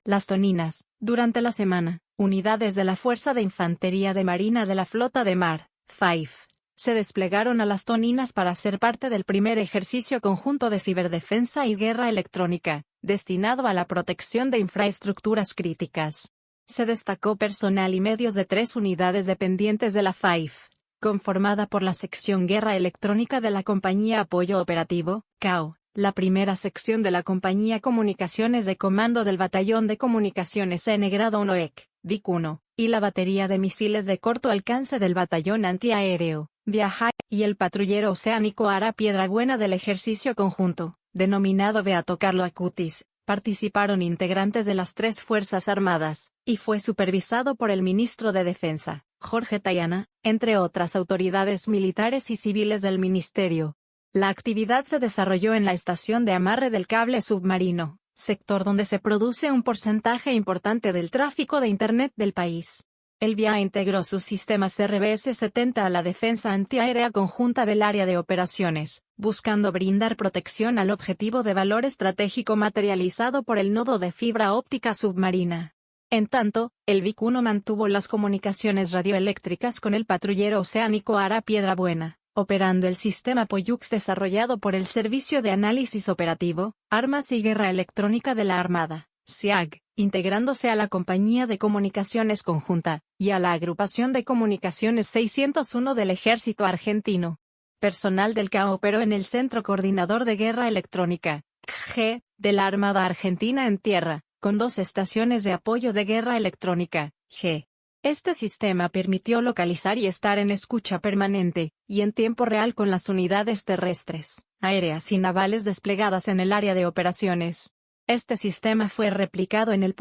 Las Toninas. Durante la semana, unidades de la Fuerza de Infantería de Marina de la Flota de Mar, FAIF, se desplegaron a Las Toninas para ser parte del primer ejercicio conjunto de ciberdefensa y guerra electrónica, destinado a la protección de infraestructuras críticas. Se destacó personal y medios de 3 unidades dependientes de la FAIF, conformada por la sección Guerra Electrónica de la Compañía Apoyo Operativo, CAO, la primera sección de la Compañía Comunicaciones de Comando del Batallón de Comunicaciones N Grado 1 EC, DIC 1, y la batería de misiles de corto alcance del Batallón Antiaéreo, Viaja, y el patrullero oceánico Ara Piedrabuena del ejercicio conjunto, denominado Beato Carlo Acutis. Participaron integrantes de las 3 Fuerzas Armadas, y fue supervisado por el ministro de Defensa, Jorge Tayana, entre otras autoridades militares y civiles del ministerio. La actividad se desarrolló en la estación de amarre del cable submarino, sector donde se produce un porcentaje importante del tráfico de Internet del país. El BIA integró sus sistemas RBS-70 a la defensa antiaérea conjunta del área de operaciones, buscando brindar protección al objetivo de valor estratégico materializado por el nodo de fibra óptica submarina. En tanto, el BIC 1 mantuvo las comunicaciones radioeléctricas con el patrullero oceánico Ara Piedrabuena, operando el sistema POYUX desarrollado por el Servicio de Análisis Operativo, Armas y Guerra Electrónica de la Armada, SEAG, integrándose a la Compañía de Comunicaciones Conjunta, y a la Agrupación de Comunicaciones 601 del Ejército Argentino. Personal del CAO operó en el Centro Coordinador de Guerra Electrónica, CG, de la Armada Argentina en tierra, con 2 estaciones de apoyo de guerra electrónica, G. Este sistema permitió localizar y estar en escucha permanente, y en tiempo real con las unidades terrestres, aéreas y navales desplegadas en el área de operaciones. Este sistema fue replicado en el